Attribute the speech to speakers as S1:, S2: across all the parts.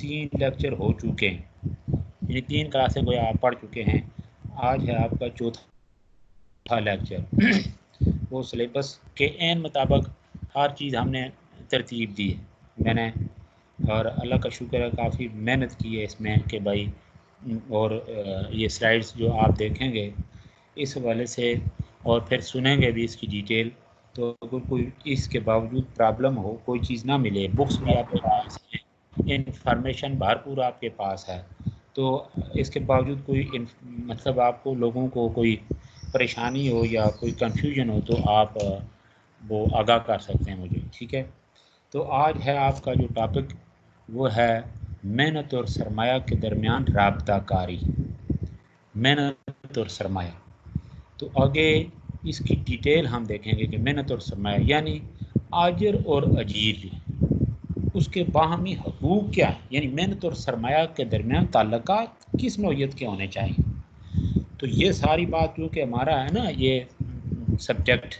S1: 3 lecture ہو چکے ہیں، یعنی 3 کلاسیں کوئی آپ پڑھ چکے ہیں، آج ہے آپ کا چوتھا لیکچر۔ وہ سلیبس کے عین مطابق ہر چیز ہم نے ترتیب دی ہے میں نے، اور اللہ کا شکر ہے کافی محنت کی ہے اس میں کہ بھائی، اور یہ سلائڈز جو آپ دیکھیں گے اس حوالے سے اور پھر سنیں گے بھی اس کی ڈیٹیل، تو اگر کوئی اس کے باوجود پرابلم ہو، کوئی چیز نہ ملے، بکس بھی آپ کے پاس ہیں، انفارمیشن بھرپور آپ کے پاس ہے، تو اس کے باوجود کوئی مطلب آپ کو لوگوں کو کوئی پریشانی ہو یا کوئی کنفیوژن ہو تو آپ وہ آگاہ کر سکتے ہیں مجھے، ٹھیک ہے؟ تو آج ہے آپ کا جو ٹاپک وہ ہے محنت اور سرمایہ کے درمیان رابطہ کاری، محنت اور سرمایہ۔ تو آگے اس کی ڈیٹیل ہم دیکھیں گے کہ محنت اور سرمایہ یعنی آجر اور اجیر اس کے باہمی حقوق کیا ہیں، یعنی محنت اور سرمایہ کے درمیان تعلقات کس نوعیت کے ہونے چاہیے۔ تو یہ ساری بات کیونکہ ہمارا ہے نا یہ سبجیکٹ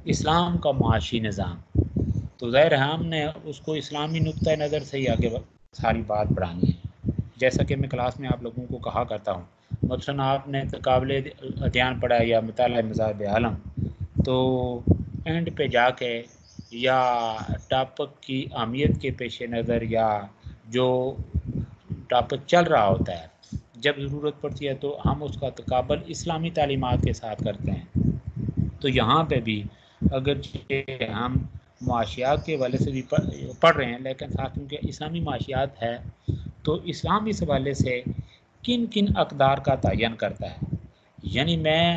S1: اسلام کا معاشی نظام، تو ظاہر ہم نے اس کو اسلامی نقطۂ نظر سے ہی آگے ساری بات بڑھانی ہے۔ جیسا کہ میں کلاس میں آپ لوگوں کو کہا کرتا ہوں، مثلاً آپ نے قابل ادیان پڑھا یا مطالعہ مذاہب عالم، تو اینڈ پہ جا کے یا ٹاپک کی اہمیت کے پیش نظر یا جو ٹاپک چل رہا ہوتا ہے جب ضرورت پڑتی ہے تو ہم اس کا تقابل اسلامی تعلیمات کے ساتھ کرتے ہیں۔ تو یہاں پہ بھی اگرچہ ہم معاشیات کے حوالے سے بھی پڑھ رہے ہیں، لیکن ساتھ کیونکہ اسلامی معاشیات ہے تو اسلام اس حوالے سے کن کن اقدار کا تعین کرتا ہے۔ یعنی میں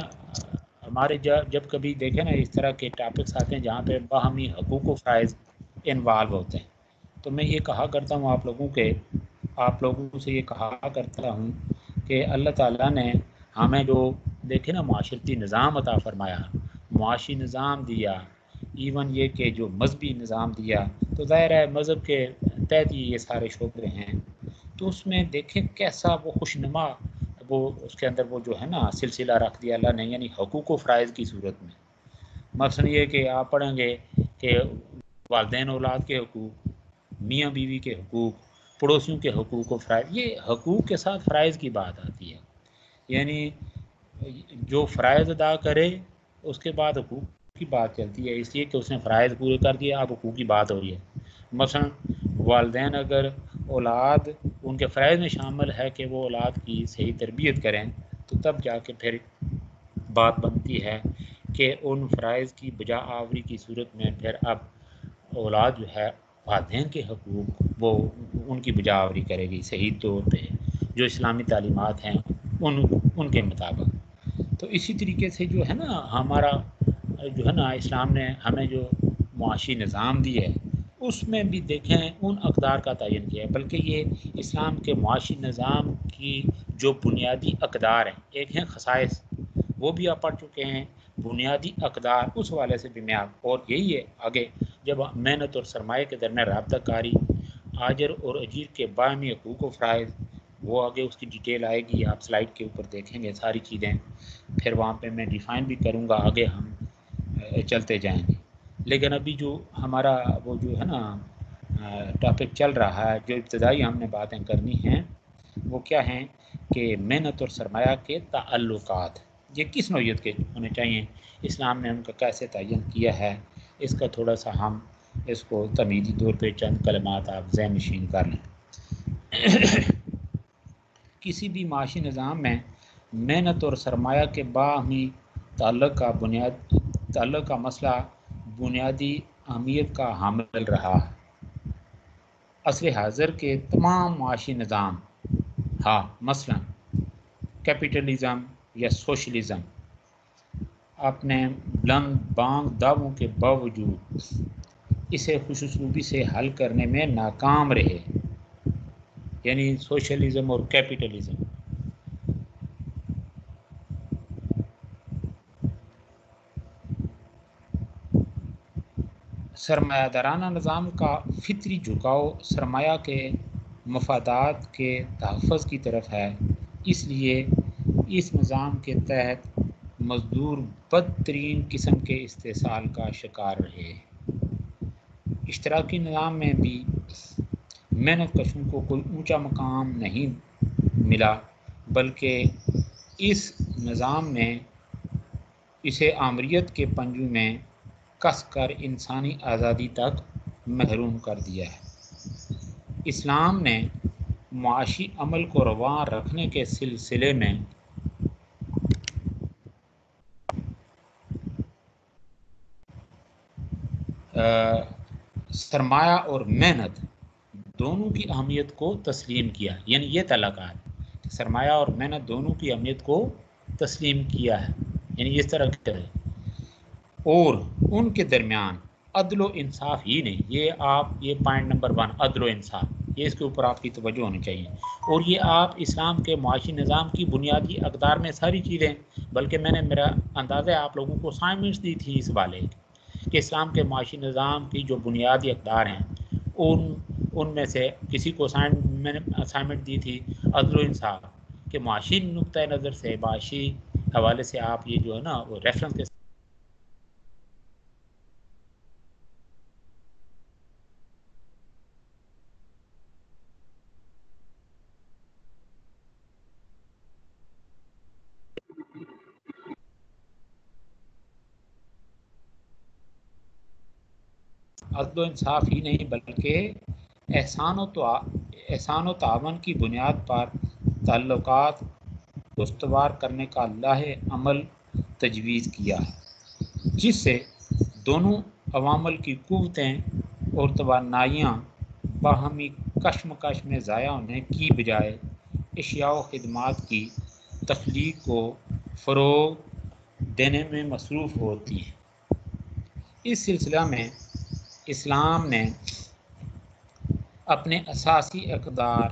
S1: ہمارے جب کبھی دیکھیں نا اس طرح کے ٹاپکس آتے ہیں جہاں پہ باہمی حقوق و فرائض انوالو ہوتے ہیں، تو میں یہ کہا کرتا ہوں آپ لوگوں سے یہ کہا کرتا ہوں کہ اللہ تعالیٰ نے ہمیں جو دیکھے نا معاشرتی نظام عطا فرمایا، معاشی نظام دیا، ایون یہ کہ جو مذہبی نظام دیا، تو ظاہر ہے مذہب کے تحت ہی یہ سارے شعبے ہیں، تو اس میں دیکھیں کیسا وہ خوشنما وہ اس کے اندر وہ جو ہے نا سلسلہ رکھ دیا اللہ نے، یعنی حقوق و فرائض کی صورت میں۔ مثلا یہ کہ آپ پڑھیں گے کہ والدین اولاد کے حقوق، میاں بیوی کے حقوق، پڑوسیوں کے حقوق و فرائض، یہ حقوق کے ساتھ فرائض کی بات آتی ہے، یعنی جو فرائض ادا کرے اس کے بعد حقوق کی بات چلتی ہے، اس لیے کہ اس نے فرائض پورے کر دیا، اب حقوق کی بات ہو رہی ہے۔ مثلا والدین اگر اولاد ان کے فرائض میں شامل ہے کہ وہ اولاد کی صحیح تربیت کریں، تو تب جا کے پھر بات بنتی ہے کہ ان فرائض کی بجا آوری کی صورت میں پھر اب اولاد جو ہے والدین کے حقوق وہ ان کی بجا آوری کرے گی صحیح طور پہ جو اسلامی تعلیمات ہیں ان کے مطابق۔ تو اسی طریقے سے جو ہے نا ہمارا جو ہے نا اسلام نے ہمیں جو معاشی نظام دی ہے اس میں بھی دیکھیں ان اقدار کا تعین کیا ہے، بلکہ یہ اسلام کے معاشی نظام کی جو بنیادی اقدار ہیں، ایک ہیں خصائص، وہ بھی آپ پڑھ چکے ہیں، بنیادی اقدار اس حوالے سے بھی میں آپ، اور یہی ہے آگے جب محنت اور سرمایہ کے درمیان رابطہ کاری، آجر اور اجیر کے باہمی حقوق و فرائض، وہ آگے اس کی ڈیٹیل آئے گی، آپ سلائڈ کے اوپر دیکھیں گے ساری چیزیں، پھر وہاں پہ میں ڈیفائن بھی کروں گا، آگے ہم چلتے جائیں گے۔ لیکن ابھی جو ہمارا وہ جو ہے نا ٹاپک چل رہا ہے، جو ابتدائی ہم نے باتیں کرنی ہیں وہ کیا ہیں کہ محنت اور سرمایہ کے تعلقات یہ کس نوعیت کے ہونے چاہیے، اسلام نے ان کا کیسے تعین کیا ہے، اس کا تھوڑا سا ہم اس کو تمہیدی طور پہ چند کلمات آپ ذہن نشین کر لیں۔ کسی بھی معاشی نظام میں محنت اور سرمایہ کے باہمی تعلق کا مسئلہ بنیادی اہمیت کا حامل رہا ہے۔ عصر حاضر کے تمام معاشی نظام، ہاں مثلا کیپٹلزم یا سوشلزم، اپنے بلند بانگ دعووں کے باوجود اسے خوش اسلوبی سے حل کرنے میں ناکام رہے، یعنی سوشلزم اور کیپٹلزم۔ سرمایہ دارانہ نظام کا فطری جھکاؤ سرمایہ کے مفادات کے تحفظ کی طرف ہے، اس لیے اس نظام کے تحت مزدور بدترین قسم کے استحصال کا شکار رہے۔ اشتراکی نظام میں بھی محنت کشوں کو کوئی اونچا مقام نہیں ملا، بلکہ اس نظام نے اسے آمریت کے پنجوں میں کس کر انسانی آزادی تک محروم کر دیا ہے۔ اسلام نے معاشی عمل کو رواں رکھنے کے سلسلے میں سرمایہ اور محنت دونوں کی اہمیت کو تسلیم کیا، یعنی یہ تعلقات سرمایہ اور محنت دونوں کی اہمیت کو تسلیم کیا ہے، یعنی اس طرح کرے، اور ان کے درمیان عدل و انصاف ہی نہیں، یہ پوائنٹ نمبر 1 عدل و انصاف، یہ اس کے اوپر آپ کی توجہ ہونی چاہیے، اور یہ آپ اسلام کے معاشی نظام کی بنیادی اقدار میں ساری چیزیں، بلکہ میں نے میرا اندازہ آپ لوگوں کو اسائنمنٹس دی تھی اس والے کہ اسلام کے معاشی نظام کی جو بنیادی اقدار ہیں ان میں سے کسی کو میں نے اسائنمنٹ دی تھی عدل و انصاف، کہ معاشی نقطۂ نظر سے، معاشی حوالے سے آپ یہ جو ہے نا وہ ریفرنس کے عدل و انصاف ہی نہیں بلکہ احسان و تعاون کی بنیاد پر تعلقات استوار کرنے کا اللہ عمل تجویز کیا ہے، جس سے دونوں عوامل کی قوتیں اور توانائیاں باہمی کشمکش میں ضائع ہونے کی بجائے اشیاء و خدمات کی تخلیق کو فروغ دینے میں مصروف ہوتی ہیں۔ اس سلسلہ میں اسلام نے اپنے اساسی اقدار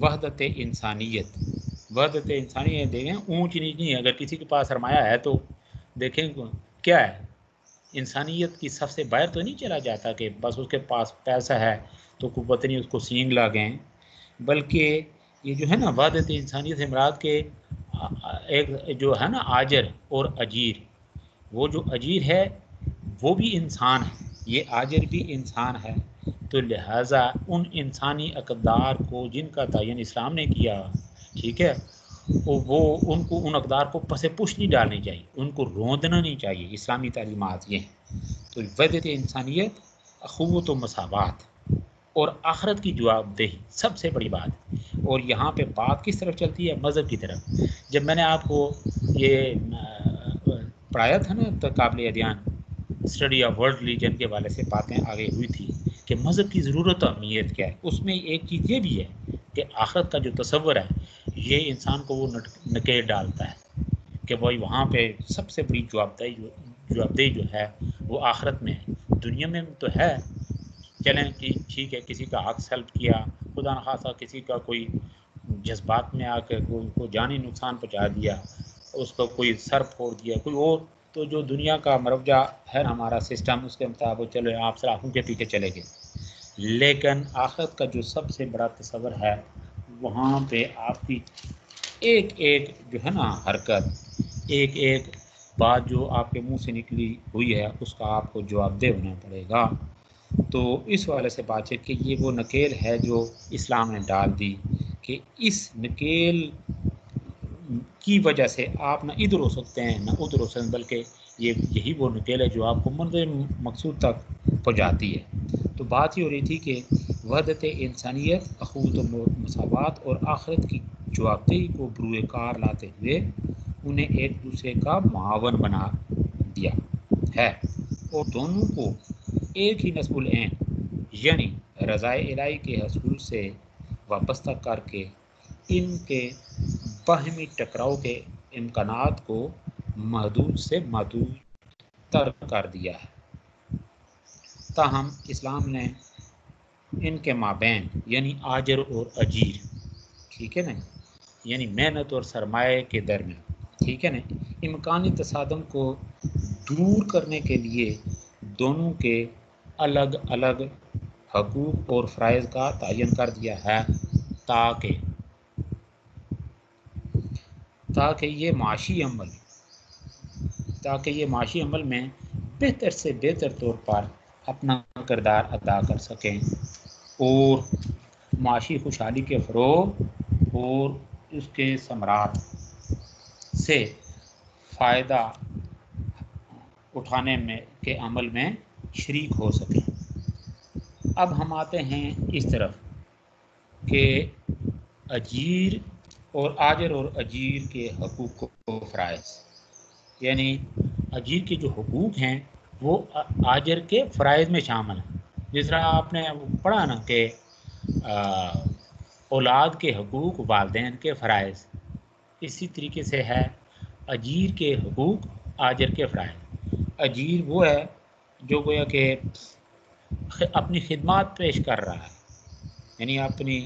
S1: وحدت انسانیت دیکھیں اونچ نیچ نہیں ہے، اگر کسی کے پاس سرمایہ ہے تو دیکھیں کیا ہے، انسانیت کی سب سے باہر تو نہیں چلا جاتا کہ بس اس کے پاس پیسہ ہے تو قوت نہیں اس کو سینگ لگیں، بلکہ یہ جو ہے نا وحدت انسانیت سے مراد کے ایک جو ہے نا آجر اور اجیر، وہ جو اجیر ہے وہ بھی انسان ہے، یہ آجر بھی انسان ہے، تو لہٰذا ان انسانی اقدار کو جن کا تعین اسلام نے کیا، ٹھیک ہے، وہ ان کو ان اقدار کو پس پش نہیں ڈالنی چاہیے، ان کو روندنا نہیں چاہیے، اسلامی تعلیمات یہ ہیں۔ تو وحدت انسانیت، اخوت و مساوات اور آخرت کی جواب دہی سب سے بڑی بات، اور یہاں پہ بات کس طرف چلتی ہے، مذہب کی طرف۔ جب میں نے آپ کو یہ پڑھایا تھا نا قابل ادیان اسٹڈی آف ورلڈ ریلیجن کے والے سے باتیں آگے ہوئی تھی کہ مذہب کی ضرورت و اہمیت کیا ہے، اس میں ایک چیز یہ بھی ہے کہ آخرت کا جو تصور ہے یہ انسان کو وہ نکیل ڈالتا ہے کہ بھائی وہاں پہ سب سے بڑی جوابدہی جو ہے وہ آخرت میں ہے، دنیا میں تو ہے، چلیں کہ ٹھیک ہے کسی کا حق سلب کیا، خدا نخواستہ کسی کا کوئی جذبات میں آ کے کوئی جانی نقصان پہنچا دیا، اس کو کوئی سر پھوڑ دیا کوئی اور، تو جو دنیا کا مروجہ ہے ہمارا سسٹم اس کے مطابق چلو آپ سلاخوں کے پیچھے چلے گئے، لیکن آخرت کا جو سب سے بڑا تصور ہے وہاں پہ آپ کی ایک ایک جو ہے نا حرکت، ایک ایک بات جو آپ کے منہ سے نکلی ہوئی ہے اس کا آپ کو جواب دہ ہونا پڑے گا۔ تو اس والے سے بات ہے کہ یہ وہ نکیل ہے جو اسلام نے ڈال دی کہ اس نکیل کی وجہ سے آپ نہ ادھر ہو سکتے ہیں نہ ادھر ہو سکتے ہیں، بلکہ یہی وہ نکیل ہے جو آپ کو منزل مقصود تک پہنچاتی ہے۔ تو بات یہ ہو رہی تھی کہ وحدت انسانیت، اخوت و مساوات اور آخرت کی جوابدہی کو بروئے کار لاتے ہوئے انہیں ایک دوسرے کا معاون بنا دیا ہے، اور دونوں کو ایک ہی نصب العین یعنی رضائے الہی کے حصول سے وابستہ کر کے ان کے باہمی ٹکراؤ کے امکانات کو محدود سے محدود تر کر دیا ہے۔ تاہم اسلام نے ان کے مابین یعنی آجر اور اجیر، ٹھیک ہے نا، یعنی محنت اور سرمایہ کے درمیان، ٹھیک ہے نا، امکانی تصادم کو دور کرنے کے لیے دونوں کے الگ الگ حقوق اور فرائض کا تعین کر دیا ہے تاکہ یہ معاشی عمل میں بہتر سے بہتر طور پر اپنا کردار ادا کر سکیں۔ اور معاشی خوشحالی کے فروغ اور اس کے ثمرات سے فائدہ اٹھانے میں کے عمل میں شریک ہو سکیں۔ اب ہم آتے ہیں اس طرف کہ اجیر اور آجر اور اجیر کے حقوق و فرائض، یعنی اجیر کے جو حقوق ہیں وہ آجر کے فرائض میں شامل ہیں۔ جس طرح آپ نے پڑھا نا کہ اولاد کے حقوق، والدین کے فرائض، اسی طریقے سے ہے اجیر کے حقوق، آجر کے فرائض۔ اجیر وہ ہے جو گویا کہ اپنی خدمات پیش کر رہا ہے، یعنی اپنی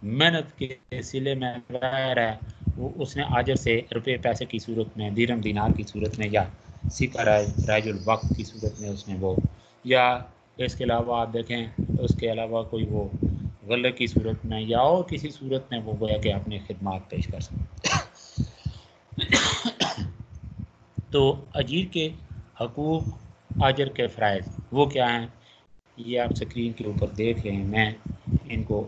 S1: محنت کے صلے میں رہ رہا ہے، وہ اس نے آجر سے روپے پیسے کی صورت میں، درہم دینار کی صورت میں، یا سکہ رائج الوقت کی صورت میں اس نے وہ، یا اس کے علاوہ آپ دیکھیں اس کے علاوہ کوئی وہ غلے کی صورت میں یا اور کسی صورت میں وہ گویا کہ اپنی خدمات پیش کر سکتے۔ تو اجیر کے حقوق، آجر کے فرائض وہ کیا ہیں، یہ آپ اسکرین کے اوپر دیکھ رہے ہیں، میں ان کو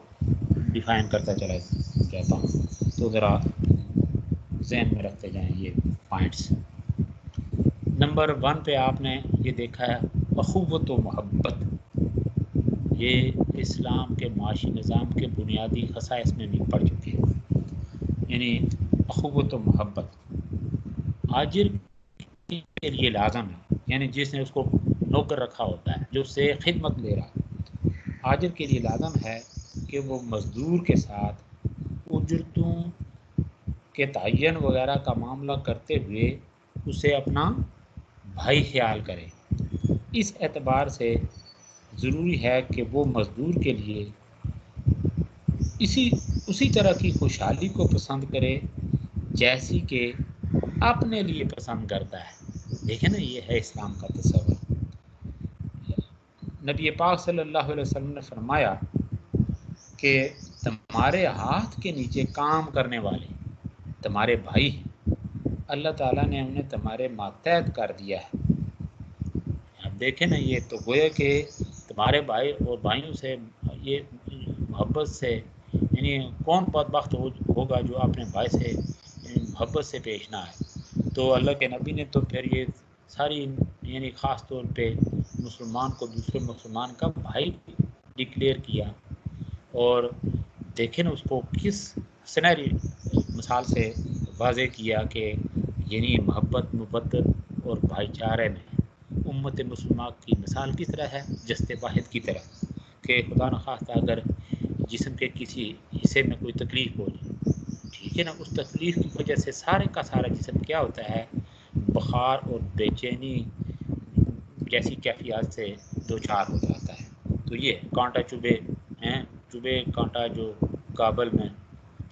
S1: ڈیفائن کرتا چلا جاتا ہوں، تو ذرا ذہن میں رکھتے جائیں یہ پوائنٹس۔ نمبر 1 پہ آپ نے یہ دیکھا ہے اخوت و محبت، یہ اسلام کے معاشی نظام کے بنیادی خصائص میں بھی پڑ چکے ہیں، یعنی اخوت و محبت آجر کے لیے لازم ہے، یعنی جس نے اس کو نوکر رکھا ہوتا ہے، جو اس سے خدمت لے رہا ہے، آجر کے لیے لازم ہے کہ وہ مزدور کے ساتھ اجرتوں کے تعین وغیرہ کا معاملہ کرتے ہوئے اسے اپنا بھائی خیال کرے۔ اس اعتبار سے ضروری ہے کہ وہ مزدور کے لیے اسی طرح کی خوشحالی کو پسند کرے جیسی کہ اپنے لیے پسند کرتا ہے۔ دیکھیں نا، یہ ہے اسلام کا تصور۔ نبی پاک صلی اللہ علیہ وسلم نے فرمایا کہ تمہارے ہاتھ کے نیچے کام کرنے والے تمہارے بھائی ہیں، اللہ تعالیٰ نے انہیں تمہارے ماتحت کر دیا ہے۔ اب دیکھیں نا، یہ تو گویا کہ تمہارے بھائی اور بھائیوں سے یہ محبت سے، یعنی کون بدبخت ہوگا جو اپنے بھائی سے محبت سے پیش نہ آئے۔ تو اللہ کے نبی نے تو پھر یہ ساری، یعنی خاص طور پہ مسلمان کو دوسرے مسلمان کا بھائی ڈکلیئر کیا، اور دیکھیں نا اس کو کس سنہری مثال سے واضح کیا کہ یعنی محبت، مودت اور بھائی چارے میں امت مسلمہ کی مثال کس طرح ہے، جستے واحد کی طرح، کہ خدا نخواستہ اگر جسم کے کسی حصے میں کوئی تکلیف ہو جائے، ٹھیک ہے نا، اس تکلیف کی وجہ سے سارے کا سارا جسم کیا ہوتا ہے، بخار اور بے چینی جیسی کیفیات سے دوچار ہو جاتا ہے۔ تو یہ کانٹا چبھے کانٹا جو کابل میں،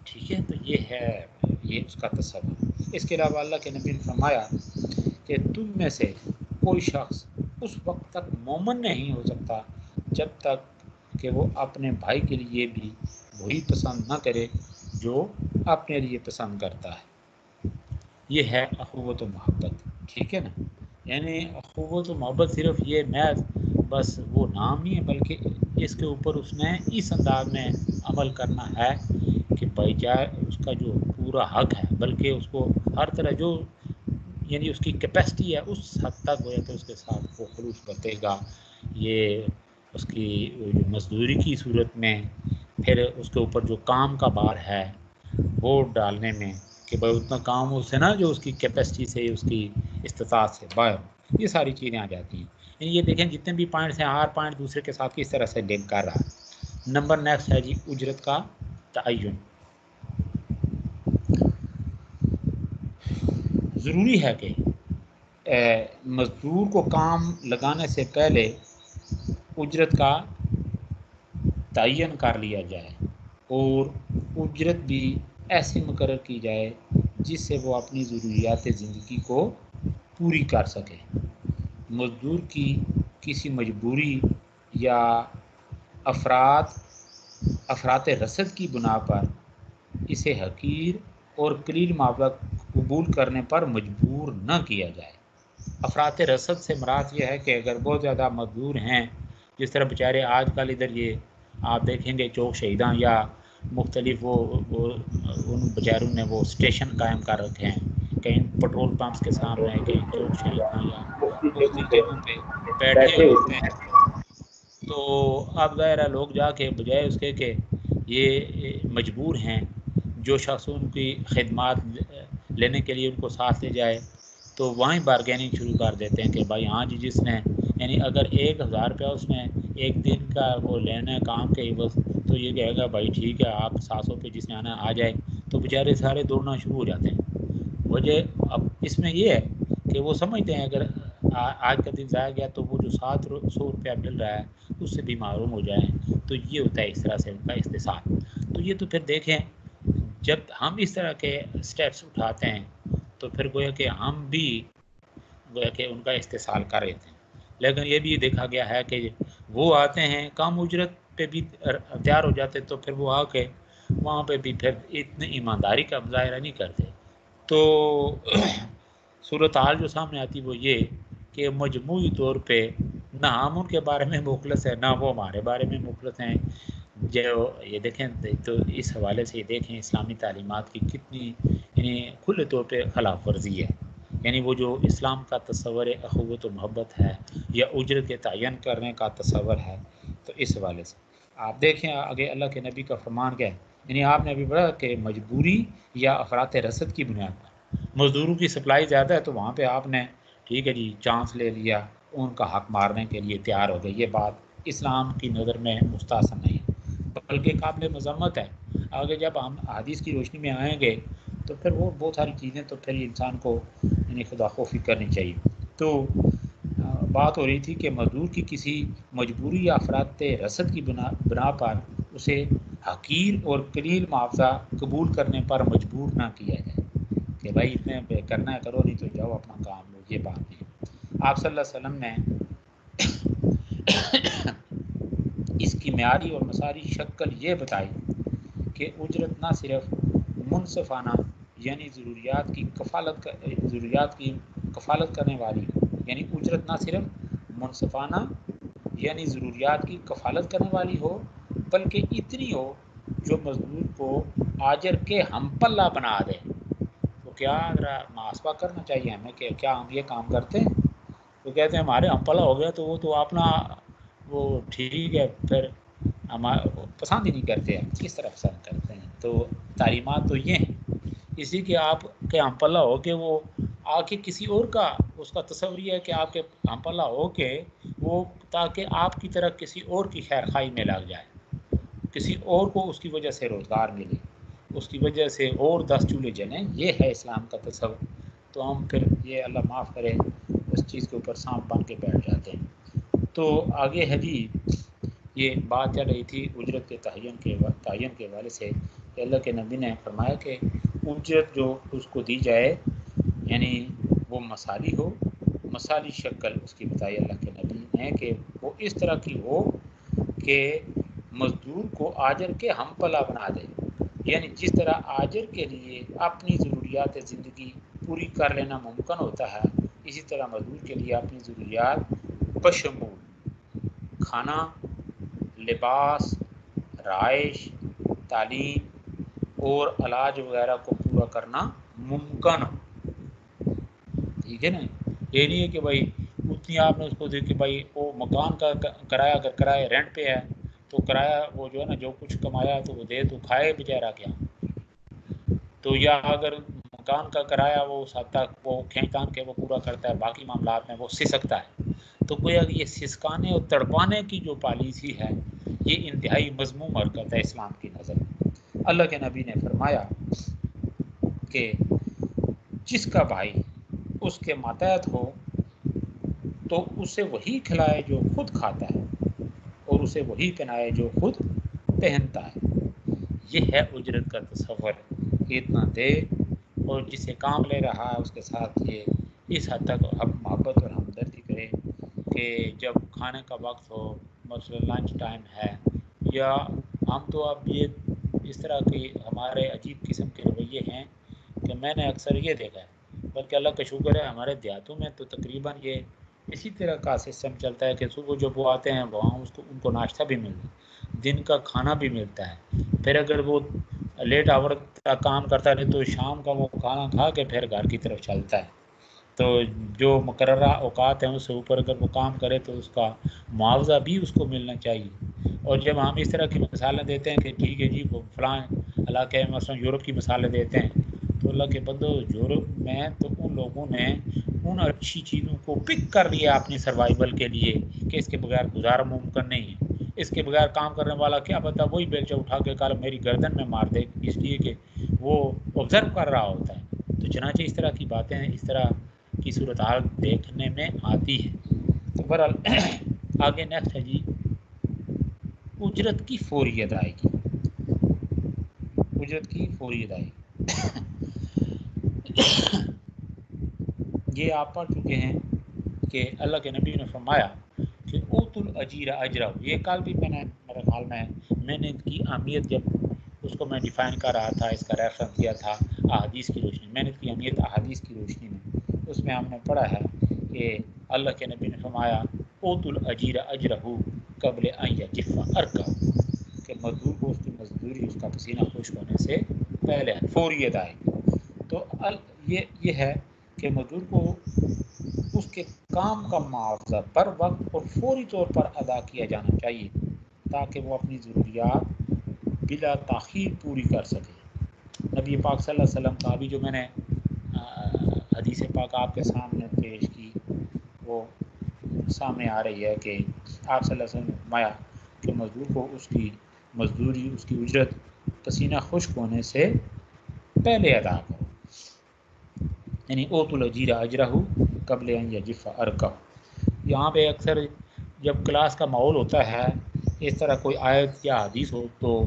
S1: ٹھیک ہے، تو یہ ہے یہ اس کا تصور۔ اس کے علاوہ اللہ کے نبی نے فرمایا کہ تم میں سے کوئی شخص اس وقت تک مومن نہیں ہو سکتا جب تک کہ وہ اپنے بھائی کے لیے بھی وہی پسند نہ کرے جو اپنے لیے پسند کرتا ہے۔ یہ ہے اخوت و محبت، ٹھیک ہے نا، یعنی اخوت و محبت صرف یہ محض بس وہ نام نہیں ہے، بلکہ اس کے اوپر اس نے اس انداز میں عمل کرنا ہے کہ بھائی چارے اس کا جو پورا حق ہے، بلکہ اس کو ہر طرح جو یعنی اس کی کیپیسٹی ہے اس حد تک گویا کہ اس کے ساتھ وہ خلوص برتے گا۔ یہ اس کی مزدوری کی صورت میں، پھر اس کے اوپر جو کام کا بار ہے وہ ڈالنے میں کہ بھائی اتنا کام اس سے نا جو اس کی کیپیسٹی سے، اس کی استطاعت سے باہر، یہ ساری چیزیں آ جاتی ہیں۔ یعنی یہ دیکھیں جتنے بھی پوائنٹس ہیں، ہر پوائنٹ دوسرے کے ساتھ کس طرح سے لنک کر رہا ہے۔ نمبر نیکسٹ ہے جی اجرت کا تعین۔ ضروری ہے کہ مزدور کو کام لگانے سے پہلے اجرت کا تعین کر لیا جائے، اور اجرت بھی ایسی مقرر کی جائے جس سے وہ اپنی ضروریات زندگی کو پوری کر سکے۔ مزدور کی کسی مجبوری یا افراط رسد کی بنا پر اسے حقیر اور قلیل معاوضہ قبول کرنے پر مجبور نہ کیا جائے۔ افراط رسد سے مراد یہ ہے کہ اگر بہت زیادہ مزدور ہیں، جس طرح بیچارے آج کل ادھر یہ آپ دیکھیں گے چوک شہیداں یا مختلف وہ ان بیچاروں نے وہ اسٹیشن قائم کر رکھے ہیں، کہیں پٹرول پمپس کے سامنے، کہیں چوک شہیداں یا مختلف جگہوں پہ بیٹھے ہوتے ہیں۔ تو اب ظاہر ہے لوگ جا کے بجائے اس کے کہ یہ مجبور ہیں، جو شخص ان کی خدمات لینے کے لیے ان کو ساتھ لے جائے تو وہیں بارگیننگ شروع کر دیتے ہیں کہ بھائی ہاں جی جس نے یعنی اگر 1000 روپیہ اس میں ایک دن کا وہ لینا ہے کام کے بس، تو یہ کہے گا بھائی ٹھیک ہے آپ 700 پہ جس نے آنا آ جائے، تو بیچارے سارے دوڑنا شروع ہو جاتے ہیں۔ وجہ اب اس میں یہ ہے کہ وہ سمجھتے ہیں اگر آج کا دن ضائع گیا تو وہ جو 700 روپیہ مل رہا ہے اس سے بھی محروم ہو جائیں، تو یہ ہوتا ہے اس طرح سے ان کا استحصال۔ تو یہ تو پھر دیکھیں جب ہم اس طرح کے سٹیپس اٹھاتے ہیں تو پھر گویا کہ ہم بھی گویا کہ ان کا استحصال کر رہے تھے۔ لیکن یہ بھی دیکھا گیا ہے کہ وہ آتے ہیں کم اجرت پہ بھی تیار ہو جاتے، تو پھر وہ آ کے وہاں پہ بھی پھر اتنی ایمانداری کا مظاہرہ نہیں کرتے۔ تو صورتحال جو سامنے آتی وہ یہ کہ مجموعی طور پہ نہ ہم ان کے بارے میں مخلص ہیں نہ وہ ہمارے بارے میں مخلص ہیں۔ جو یہ دیکھیں تو اس حوالے سے یہ دیکھیں اسلامی تعلیمات کی کتنی یعنی کھلے طور پہ خلاف ورزی ہے۔ یعنی وہ جو اسلام کا تصور اخوت و محبت ہے یا اجرت کے تعین کرنے کا تصور ہے، تو اس حوالے سے آپ دیکھیں آگے اللہ کے نبی کا فرمان کیا ہے۔ یعنی آپ نے ابھی پڑھا کہ مجبوری یا افراط رسد کی بنیاد پر مزدوروں کی سپلائی زیادہ ہے تو وہاں پہ آپ نے ٹھیک ہے جی چانس لے لیا، ان کا حق مارنے کے لیے تیار ہو گئے۔ یہ بات اسلام کی نظر میں مستحسن نہیں ہے بلکہ قابل مذمت ہے۔ آگے جب ہم حدیث کی روشنی میں آئیں گے تو پھر وہ بہت ساری چیزیں تو پھر انسان کو یعنی خدا خوفی کرنی چاہیے۔ تو بات ہو رہی تھی کہ مزدور کی کسی مجبوری یا افراط رسد کی بنا پر اسے حقیر اور قلیل معاوضہ قبول کرنے پر مجبور نہ کیا جائے کہ بھائی اتنے کرنا ہے کرو نہیں تو جاؤ اپنا کام لو، یہ بات نہیں۔ آپ صلی اللہ علیہ وسلم نے اس کی معیاری اور مساری شکل یہ بتائی کہ اجرت نہ صرف منصفانہ یعنی ضروریات کی کفالت کرنے والی ہو، یعنی اجرت نہ صرف منصفانہ یعنی ضروریات کی کفالت کرنے والی ہو بلکہ اتنی ہو جو مزدور کو آجر کے ہم پلہ بنا دے۔ تو کیا محاسبہ کرنا چاہیے ہمیں کہ کیا ہم یہ کام کرتے ہیں؟ تو کہتے ہیں ہمارے ہم پلہ ہو گیا تو وہ تو اپنا وہ ٹھیک ہے، پھر ہمارا پسند ہی نہیں کرتے ہیں، کس طرح پسند کرتے ہیں؟ تو تعلیمات تو یہ ہیں اسی کہ آپ کے ہم پلہ ہو کے وہ آ کے کسی اور کا اس کا تصور یہ ہے کہ آپ کے ہم پلہ ہو کے وہ تاکہ آپ کی طرح کسی اور کی خیر خواہی میں لگ جائے، کسی اور کو اس کی وجہ سے روزگار ملے، اس کی وجہ سے اور 10 چولہے جلیں، یہ ہے اسلام کا تصور۔ تو ہم پھر یہ اللہ معاف کرے اس چیز کے اوپر سانپ بن کے بیٹھ جاتے ہیں۔ تو آگے ہے جی یہ بات چل رہی تھی اجرت کے تعین کے حوالے سے کہ اللہ کے نبی نے فرمایا کہ اجرت جو اس کو دی جائے یعنی وہ مثالی ہو، مثالی شکل اس کی بتائی اللہ کے نبی نے کہ وہ اس طرح کی ہو کہ مزدور کو آجر کے ہم پلہ بنا دے، یعنی جس طرح آجر کے لیے اپنی ضروریات زندگی پوری کر لینا ممکن ہوتا ہے، اسی طرح مزدور کے لیے اپنی ضروریات بشمول کھانا، لباس، رہائش، تعلیم اور علاج وغیرہ کو پورا کرنا ممکن ہو۔ ٹھیک ہے نا؟ یہ نہیں ہے کہ بھائی اتنی آپ نے اس کو دی کہ بھائی وہ مکان کا کرایہ اگر کرایہ رینٹ پہ ہے تو کرایہ وہ جو ہے نا جو کچھ کمایا تو وہ دے تو کھائے بیچارہ کیا، تو یا اگر مکان کا کرایہ وہ اس حد تک وہ کھینچ تان کے وہ پورا کرتا ہے باقی معاملات میں وہ سسکتا ہے، تو گویا کہ یہ سسکانے اور تڑپانے کی جو پالیسی ہے یہ انتہائی مذموم حرکت ہے اسلام کی نظر میں۔ اللہ کے نبی نے فرمایا کہ جس کا بھائی اس کے ماتحت ہو تو اسے وہی کھلائے جو خود کھاتا ہے اور اسے وہی پہنائے جو خود پہنتا ہے۔ یہ ہے اجرت کا تصور، اتنا دے اور جسے کام لے رہا ہے اس کے ساتھ یہ اس حد تک محبت اور ہمدردی کرے کہ جب کھانے کا وقت ہو مثلا لنچ ٹائم ہے، یا ہم تو اب یہ اس طرح کی ہمارے عجیب قسم کے رویے ہیں کہ میں نے اکثر یہ دیکھا ہے، بلکہ اللہ کا شکر ہے ہمارے دیہاتوں میں تو تقریباً یہ اسی طرح کا سسٹم چلتا ہے کہ صبح جب وہ آتے ہیں وہاں ان کو ناشتہ بھی ملتا ہے، دن کا کھانا بھی ملتا ہے. پھر اگر وہ لیٹ آور کا کام کرتا رہے تو شام کا وہ کھانا کھا کے پھر گھر کی طرف چلتا ہے. تو جو مقررہ اوقات ہیں اس سے اوپر اگر وہ کام کرے تو اس کا معاوضہ بھی اس کو ملنا چاہیے. اور جب ہم اس طرح کی مثالیں دیتے ہیں کہ ٹھیک ہے جی وہ فلاں علاقے میں مثلا یورپ کی مثالیں دیتے ہیں تو اللہ کے بندو یورپ میں تو ان لوگوں نے ان اچھی چیزوں کو پک کر لیا اپنی سروائیول کے لیے کہ اس کے بغیر گزارا ممکن نہیں ہے. اس کے بغیر کام کرنے والا کیا پتہ وہی بیلچہ اٹھا کے کل میری گردن میں مار دے اس لیے کہ وہ آبزرو کر رہا ہوتا ہے. تو چنانچہ اس طرح کی باتیں اس طرح کی صورتحال دیکھنے میں آتی ہے. تو بہرحال آگے نیکسٹ ہے جی اجرت کی فوری ادائیگی. اجرت کی فوری ادائیگی یہ آپ پڑھ چکے ہیں کہ اللہ کے نبی نے فرمایا کہ اوت الاجیر اجرہ. یہ کل بھی میں نے میرے خیال میں محنت کی اہمیت جب اس کو میں ڈیفائن کر رہا تھا اس کا ریفرنس دیا تھا احادیث کی روشنی. محنت کی اہمیت احادیث کی روشنی میں اس میں ہم نے پڑھا ہے کہ اللہ کے نبی نے فرمایا اوت الاجیر اجرہ قبل ان یجف ارکہ کہ مزدور کو اس کی مزدوری اس کا پسینہ خشک ہونے سے پہلے فوری ادائیگی. تو یہ ہے کہ مزدور کو اس کے کام کا معاوضہ بر وقت اور فوری طور پر ادا کیا جانا چاہیے تاکہ وہ اپنی ضروریات بلا تاخیر پوری کر سکے. نبی پاک صلی اللہ علیہ وسلم کا ابھی جو میں نے حدیث پاک آپ کے سامنے پیش کی وہ سامنے آ رہی ہے کہ آپ صلی اللہ علیہ وسلم نے فرمایا کہ مزدور کو اس کی مزدوری اس کی اجرت پسینہ خشک ہونے سے پہلے ادا کرو. یعنی اوت الاجیر اجرہ قبل ان یجف ارکہ. یہاں پہ اکثر جب کلاس کا ماحول ہوتا ہے اس طرح کوئی آیت یا حدیث ہو تو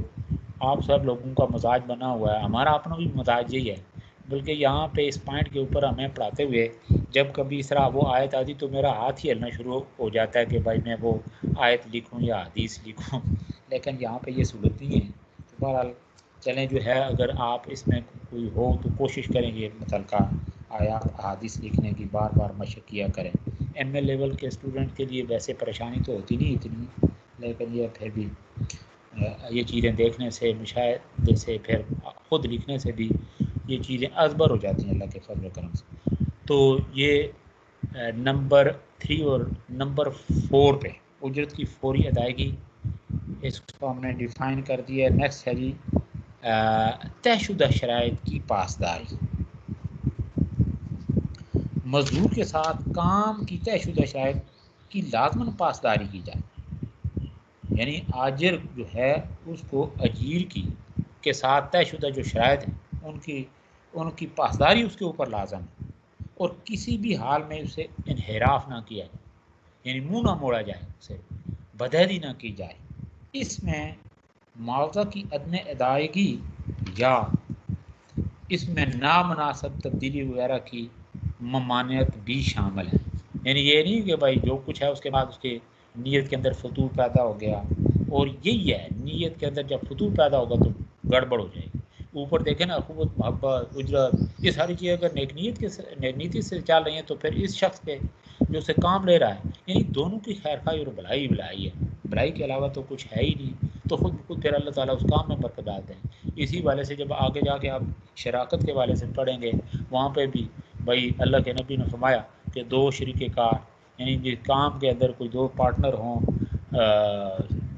S1: آپ سب لوگوں کا مزاج بنا ہوا ہے, ہمارا اپنا بھی مزاج یہی ہے. بلکہ یہاں پہ اس پوائنٹ کے اوپر ہمیں پڑھاتے ہوئے جب کبھی اس طرح وہ آیت آتی تو میرا ہاتھ ہی ہلنا شروع ہو جاتا ہے کہ بھائی میں وہ آیت لکھوں یا حدیث لکھوں, لیکن یہاں پہ یہ صورت نہیں ہے. تو بہرحال چلیں جو ہے اگر آپ اس میں کوئی ہو تو کوشش کریں گے متعلقہ آیات احادیث لکھنے کی بار بار مشق کیا کریں. ایم اے لیول کے اسٹوڈنٹ کے لیے ویسے پریشانی تو ہوتی نہیں اتنی, لیکن یہ پھر بھی یہ چیزیں دیکھنے سے مشاہدے سے پھر خود لکھنے سے بھی یہ چیزیں ازبر ہو جاتی ہیں اللہ کے فضل و کرم سے. تو یہ نمبر 3 اور نمبر 4 پہ اجرت کی فوری ادائیگی اس کو ہم نے ڈیفائن کر دیا ہے. نیکسٹ ہے جی طے شدہ شرائط کی پاسداری. مزدور کے ساتھ کام کی طے شدہ شرائط کی لازماً پاسداری کی جائے. یعنی آجر جو ہے اس کو اجیر کی کے ساتھ طے شدہ جو شرائط ہیں ان کی پاسداری اس کے اوپر لازم ہے اور کسی بھی حال میں اسے انحراف نہ کیا جائے. یعنی منہ نہ موڑا جائے, اسے بدہضی نہ کی جائے. اس میں معاوضہ کی عدم ادائیگی یا اس میں نامناسب تبدیلی وغیرہ کی ممانعت بھی شامل ہے. یعنی یہ نہیں کہ بھائی جو کچھ ہے اس کے بعد اس کی نیت کے اندر فتور پیدا ہو گیا, اور یہی ہے نیت کے اندر جب فتور پیدا ہوگا تو گڑبڑ ہو جائے گی. اوپر دیکھیں نا اخوت محبت اجرت یہ ساری چیزیں اگر نیک نیتی سے چل رہی ہیں تو پھر اس شخص پہ جو اسے کام لے رہا ہے یعنی دونوں کی خیر خواہی اور بھلائی ہے. بھلائی کے علاوہ تو کچھ ہے ہی نہیں, تو خود بخود پھر اللہ تعالیٰ اس کام میں برکت ڈالتے ہیں. اسی والے سے جب آگے جا کے آپ شراکت کے والے سے پڑھیں گے وہاں پہ بھی بھائی اللہ کے نبی نے فرمایا کہ 2 شریک کار یعنی جس کام کے اندر کوئی 2 پارٹنر ہوں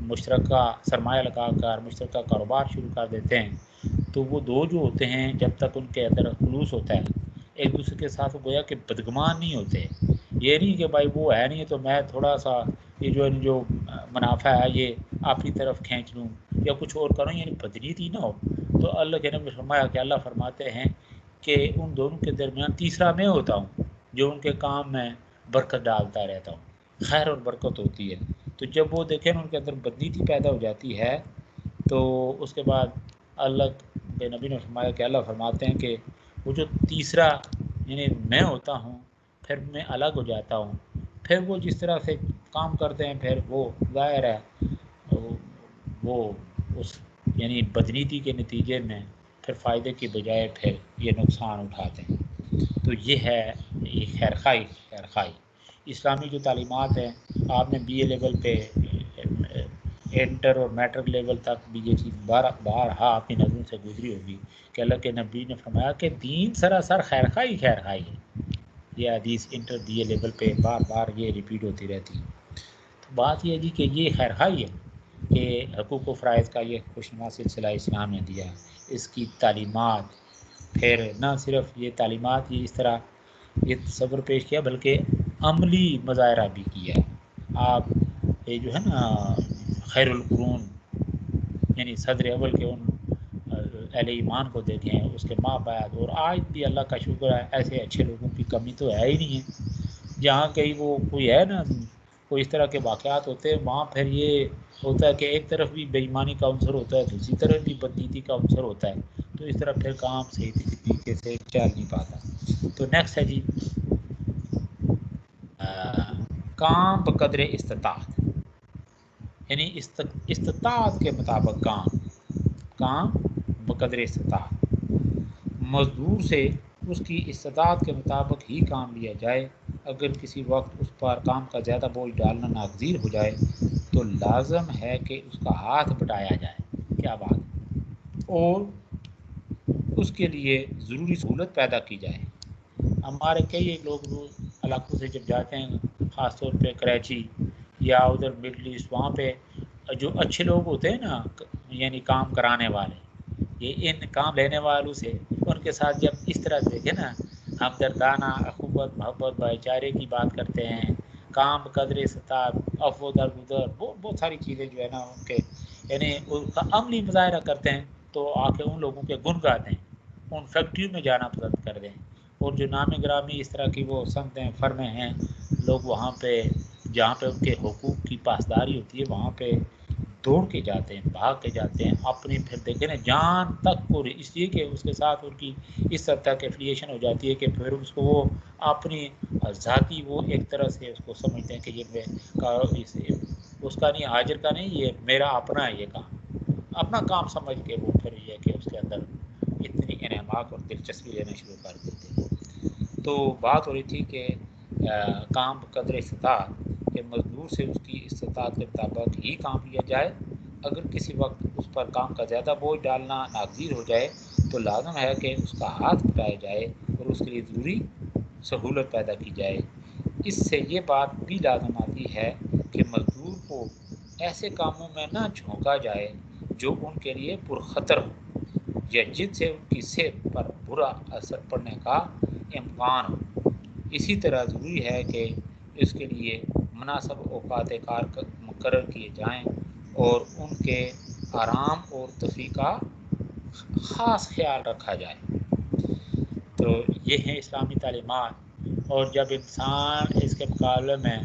S1: مشترکہ سرمایہ لگا کر مشترکہ کاروبار شروع کر دیتے ہیں تو وہ 2 جو ہوتے ہیں جب تک ان کے اندر خلوص ہوتا ہے ایک دوسرے کے ساتھ گویا کہ بدگمان نہیں ہوتے. یہ نہیں کہ بھائی وہ ہے نہیں تو میں تھوڑا سا یہ جو منافع ہے یہ اپنی طرف کھینچ لوں یا کچھ اور کروں, یعنی بدنیتی نہ ہو. تو اللہ کے نبی نے فرمایا کہ اللہ فرماتے ہیں کہ ان دونوں کے درمیان تیسرا میں ہوتا ہوں جو ان کے کام میں برکت ڈالتا رہتا ہوں, خیر اور برکت ہوتی ہے. تو جب وہ دیکھیں ان کے اندر بدنیتی پیدا ہو جاتی ہے تو اس کے بعد اللہ کے نبی نے فرمایا کہ اللہ فرماتے ہیں کہ وہ جو تیسرا یعنی میں ہوتا ہوں پھر میں الگ ہو جاتا ہوں, پھر وہ جس طرح سے کام کرتے ہیں پھر وہ ظاہر ہے وہ اس یعنی بدنیتی کے نتیجے میں پھر فائدے کی بجائے پھر یہ نقصان اٹھاتے ہیں. تو یہ ہے یہ خیرخواہی اسلامی جو تعلیمات ہیں. آپ نے BA لیول پہ انٹر اور میٹرک لیول تک بھی یہ چیز بارہا آپ کی نظروں سے گزری ہوگی کہ اللہ کے نبی نے فرمایا کہ دین سراسر خیر خواہی ہے. یہ حدیث انٹر دیے لیول پہ بار بار یہ ریپیٹ ہوتی رہتی ہے. تو بات یہ ہے جی کہ یہ خیر خواہی ہے کہ حقوق و فرائض کا یہ خوشنما سلسلہ اسلام نے دیا. اس کی تعلیمات، پھر نہ صرف یہ تعلیمات یہ اس طرح یہ تصور پیش کیا بلکہ عملی مظاہرہ بھی کیا. آپ یہ جو ہے نا خیر القرون یعنی صدر اول کے ان اہل ایمان کو دیکھیں، اس کے ماں باپ، اور آج بھی اللہ کا شکر ہے ایسے اچھے لوگوں کی کمی تو ہے ہی نہیں ہے. جہاں کہیں وہ کوئی ہے نا کوئی اس طرح کے واقعات ہوتے ہیں وہاں پھر یہ ہوتا ہے کہ ایک طرف بھی بے ایمانی کا عنصر ہوتا ہے، دوسری طرف بھی بدنیتی کا عنصر ہوتا ہے. تو اس طرح پھر کام صحیح طریقے سے چل نہیں پاتا. تو نیکسٹ ہے جی کام بقدر استطاعت، یعنی استطاعت کے مطابق کام بقدر استطاعت. مزدور سے اس کی استطاعت کے مطابق ہی کام لیا جائے. اگر کسی وقت اس پر کام کا زیادہ بوجھ ڈالنا ناگزیر ہو جائے تو لازم ہے کہ اس کا ہاتھ بٹایا جائے. کیا بات، اور اس کے لیے ضروری سہولت پیدا کی جائے. ہمارے کئی لوگ علاقوں سے جب جاتے ہیں، خاص طور پہ کراچی یا ادھر مڈل ایسٹ، وہاں پہ جو اچھے لوگ ہوتے ہیں نا یعنی کام کرانے والے، یہ ان کام لینے والوں سے ان کے ساتھ جب اس طرح دیکھیں نا ہمدردانہ اخوت محبت بھائی چارے کی بات کرتے ہیں، کام قدر استطاعت عفو درگزر بہت ساری چیزیں جو ہے نا ان کے یعنی ان کا عملی مظاہرہ کرتے ہیں، تو آ کے ان لوگوں کے گن گاتے ہیں، ان فیکٹریوں میں جانا پسند کر دیں. اور جو نامی گرامی اس طرح کی وہ سمتیں فرمیں ہیں، لوگ وہاں پہ جہاں پہ ان کے حقوق کی پاسداری ہوتی ہے وہاں پہ دوڑ کے جاتے ہیں، بھاگ کے جاتے ہیں، اپنی پھر دیکھیں نا جان تک کو، اس لیے کہ اس کے ساتھ ان کی اس حد تک ایفیلیشن ہو جاتی ہے کہ پھر اس کو وہ اپنی ذاتی وہ ایک طرح سے اس کو سمجھتے ہیں کہ یہ اس کا نہیں، حاجر کا نہیں، یہ میرا اپنا ہے، یہ کام اپنا کام سمجھ کے وہ پھر یہ کہ اس کے اندر اتنی انہماک اور دلچسپی لینا شروع کر دیتے ہیں. تو بات ہو رہی تھی کہ کام بقدر استطاعت کہ مزدور سے اس کی استطاعت کے مطابق ہی کام لیا جائے. اگر کسی وقت اس پر کام کا زیادہ بوجھ ڈالنا ناگزیر ہو جائے تو لازم ہے کہ اس کا ہاتھ بٹایا جائے اور اس کے لیے ضروری سہولت پیدا کی جائے. اس سے یہ بات بھی لازم آتی ہے کہ مزدور کو ایسے کاموں میں نہ جھونکا جائے جو ان کے لیے پرخطر ہو یا جن سے ان کی صحت پر برا اثر پڑنے کا امکان ہو. اسی طرح ضروری ہے کہ اس کے لیے مناسب اوقات کار مقرر کیے جائیں اور ان کے آرام اور تفریح کا خاص خیال رکھا جائے. تو یہ ہیں اسلامی تعلیمات. اور جب انسان اس کے مقابلے میں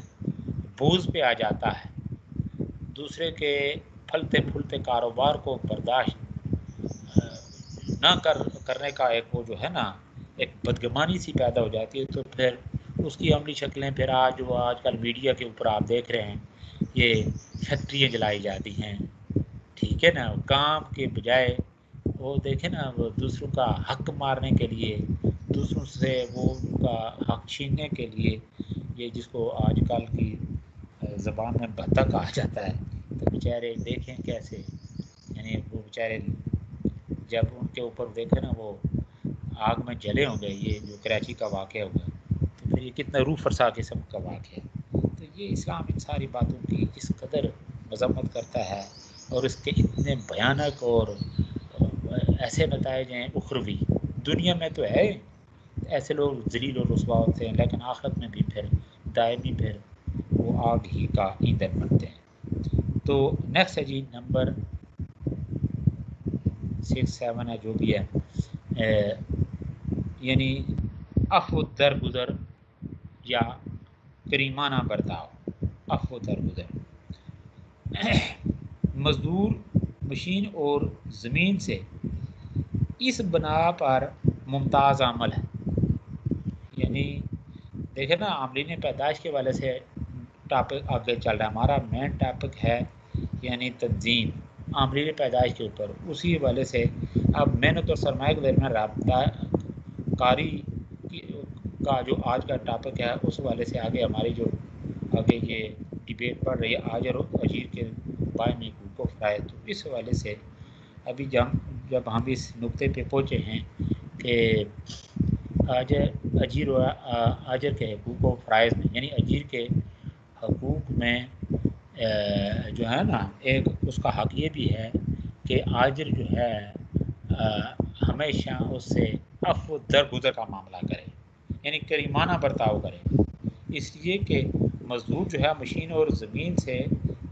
S1: بوجھ پہ آ جاتا ہے، دوسرے کے پھلتے پھولتے کاروبار کو برداشت نہ کرنے کا ایک وہ جو ہے نا ایک بدگمانی سی پیدا ہو جاتی ہے، تو پھر اس کی عملی شکلیں پھر آج کل میڈیا کے اوپر آپ دیکھ رہے ہیں، یہ فیکٹریاں جلائی جاتی ہیں، ٹھیک ہے نا، کام کے بجائے وہ دیکھیں نا وہ دوسروں کا حق مارنے کے لیے، دوسروں سے وہ ان کا حق چھیننے کے لیے، یہ جس کو آج کل کی زبان میں بھتہ کہا جاتا ہے. تو بیچارے دیکھیں کیسے، یعنی وہ بیچارے جب ان کے اوپر دیکھیں نا وہ آگ میں جلے ہوں گے، یہ جو کراچی کا واقعہ ہوا، تو پھر یہ کتنا روح فرسا قسم کا واقعہ ہے. تو یہ اسلام ان ساری باتوں کی اس قدر مذمت کرتا ہے اور اس کے اتنے بھیانک اور ایسے نتائج ہیں اخروی. دنیا میں تو ہے ایسے لوگ ذلیل و رسوا ہوتے ہیں، لیکن آخرت میں بھی پھر دائمی پھر وہ آگ ہی کا ایندھن بنتے ہیں. تو نیکسٹ ہے جی نمبر 6-7 ہے جو بھی ہے، یعنی عفو درگزر یا کریمانہ برتاؤ. عفو درگزر، مزدور مشین اور زمین سے اس بنا پر ممتاز عمل ہے. یعنی دیکھیں نا عاملین پیدائش کے والے سے ٹاپک آگے چل رہا ہے. ہمارا مین ٹاپک ہے یعنی تنظیم عاملین پیدائش کے اوپر. اسی والے سے اب محنت اور سرمایہ کے درمیان رابطہ کاری کا جو آج کا ٹاپک ہے اس والے سے آگے ہماری جو آگے یہ ڈبیٹ پڑھ رہی ہے آجر و اجیر کے بائے میں حقوق و فرائض. تو اس حوالے سے ابھی جب ہم اس نقطے پہ پہنچے ہیں کہ اجیر و آجر کے حقوق و فرائض میں، یعنی اجیر کے حقوق میں جو ہے نا، ایک اس کا حق یہ بھی ہے کہ آجر جو ہے ہمیشہ اس سے عفو درگزر کا معاملہ کرے، یعنی کریمانہ برتاؤ کرے. اس لیے کہ مزدور جو ہے مشین اور زمین سے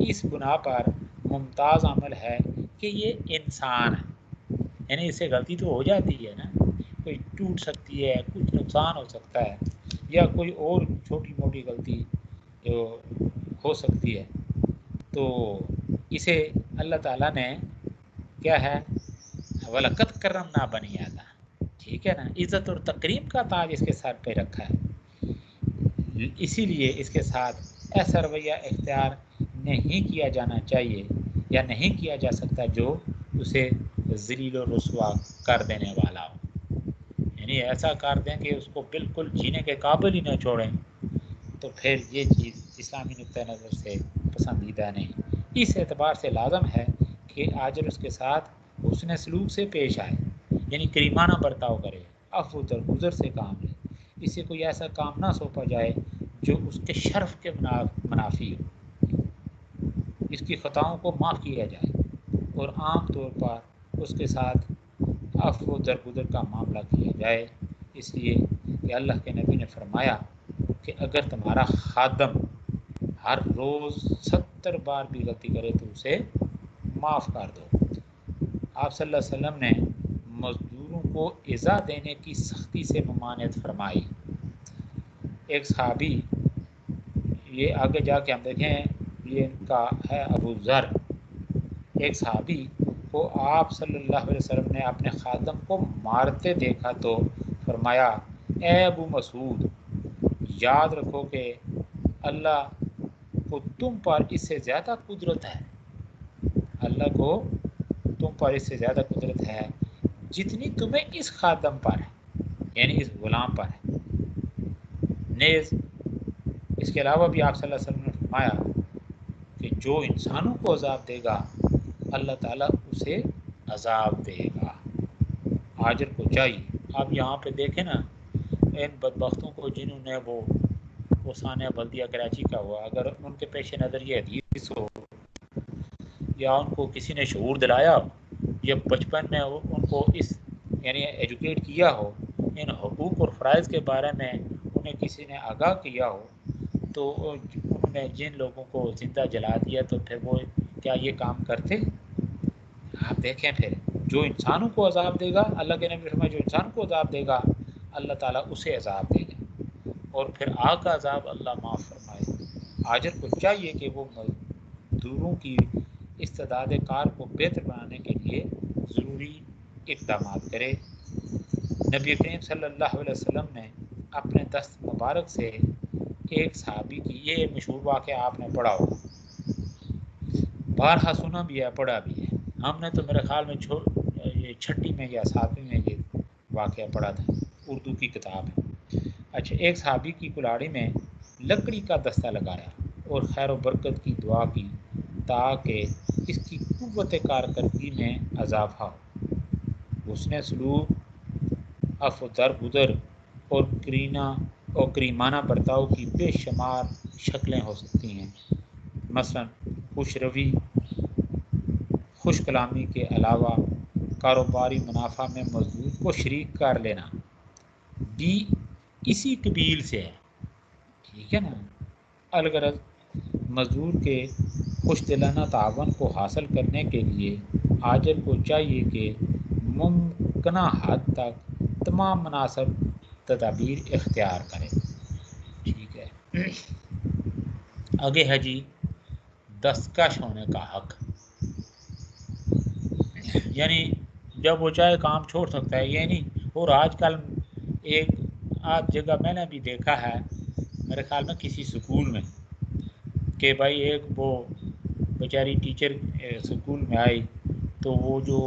S1: اس بنا پر ممتاز عمل ہے کہ یہ انسان ہے، یعنی اس سے غلطی تو ہو جاتی ہے نا، کوئی ٹوٹ سکتی ہے، کچھ نقصان ہو سکتا ہے، یا کوئی اور چھوٹی موٹی غلطی جو ہو سکتی ہے. تو اسے اللہ تعالیٰ نے کیا ہے، وَلَقَدْ كَرَّمْنَا بَنِي آدَمَ، ٹھیک ہے نا، عزت اور تکریم کا تاج اس کے سر پہ رکھا ہے. اسی لیے اس کے ساتھ ایسا رویہ اختیار نہیں کیا جانا چاہیے یا نہیں کیا جا سکتا جو اسے ذلیل و رسوا کر دینے والا ہو، یعنی ایسا کر دیں کہ اس کو بالکل جینے کے قابل ہی نہ چھوڑیں. تو پھر یہ چیز اسلامی نقطہ نظر سے پسندیدہ نہیں. اس اعتبار سے لازم ہے کہ آجر اس کے ساتھ حسن سلوک سے پیش آئے، یعنی کریمانہ برتاؤ کرے، عفو درگزر سے کام لے. اسے کوئی ایسا کام نہ سونپا جائے جو اس کے شرف کے منافی ہو. اس کی خطاؤں کو معاف کیا جائے اور عام طور پر اس کے ساتھ عفو درگزر کا معاملہ کیا جائے. اس لیے کہ اللہ کے نبی نے فرمایا کہ اگر تمہارا خادم ہر روز 70 بار بھی غلطی کرے تو اسے معاف کر دو. آپ صلی اللہ علیہ وسلم نے مزدوروں کو ایذا دینے کی سختی سے ممانعت فرمائی. ایک صحابی، یہ آگے جا کے ہم دیکھیں، یہ ان کا ہے ابو ذر، ایک صحابی کو آپ صلی اللہ علیہ وسلم نے اپنے خادم کو مارتے دیکھا تو فرمایا، اے ابو مسعود، یاد رکھو کہ اللہ کو تم پر اس سے زیادہ قدرت ہے، اللہ کو تم پر اس سے زیادہ قدرت ہے جتنی تمہیں اس خادم پر ہے، یعنی اس غلام پر ہے. نیز اس کے علاوہ بھی آپ صلی اللہ علیہ وسلم نے فرمایا کہ جو انسانوں کو عذاب دے گا اللہ تعالیٰ اسے عذاب دے گا. آجر کو چاہیے، آپ یہاں پہ دیکھیں نا، ان بدبختوں کو جنہوں نے وہ ثانیہ بلدیہ کراچی کا ہوا، اگر ان کے پیش نظر یہ حدیث ہو یا ان کو کسی نے شعور دلایا ہو یا بچپن میں ان کو اس یعنی ایجوکیٹ کیا ہو، ان حقوق اور فرائض کے بارے میں انہیں کسی نے آگاہ کیا ہو، تو انہوں نے جن لوگوں کو زندہ جلا دیا تو پھر وہ کیا یہ کام کرتے؟ آپ دیکھیں، پھر جو انسانوں کو عذاب دے گا، اللہ کے نبی فرمایا جو انسان کو عذاب دے گا اللہ تعالیٰ اسے عذاب دے گا، اور پھر آگ کا عذاب اللہ معاف فرمائے. آجر کو چاہیے کہ وہ مزدوروں کی استعداد کار کو بہتر بنانے کے لیے ضروری اقدامات کرے. نبی کریم صلی اللہ علیہ وسلم نے اپنے دست مبارک سے ایک صحابی کی، یہ مشہور واقعہ آپ نے پڑھا ہوگا، بارہا سنا بھی ہے، پڑھا بھی ہے. ہم نے تو میرے خیال میں یہ 6ٹھی میں یا 7ویں میں یہ واقعہ پڑھا تھا، اردو کی کتاب ہے. اچھا، ایک صحابی کی کلاڑی میں لکڑی کا دستہ لگایا اور خیر و برکت کی دعا کی تاکہ اس کی قوت کارکردگی میں اضافہ ہو. اس نے سلوک، عفو درگزر اور کریمانہ برتاؤ کی بے شمار شکلیں ہو سکتی ہیں. مثلا خوش روی، خوش کلامی کے علاوہ کاروباری منافع میں مزدور کو شریک کر لینا بھی اسی قبیل سے ہے، ٹھیک ہے نا. الغرض مزدور کے خوش دلانہ تعاون کو حاصل کرنے کے لیے آجر کو چاہیے کہ ممکنہ حد تک تمام مناسب تدابیر اختیار کرے. ٹھیک ہے، آگے ہے جی دستکش ہونے کا حق، یعنی جب وہ چاہے کام چھوڑ سکتا ہے، یہ نہیں. اور آج کل ایک آدھ جگہ میں نے بھی دیکھا ہے، میرے خیال میں کسی سکول میں، کہ بھائی ایک وہ بیچاری ٹیچر سکول میں آئی تو وہ جو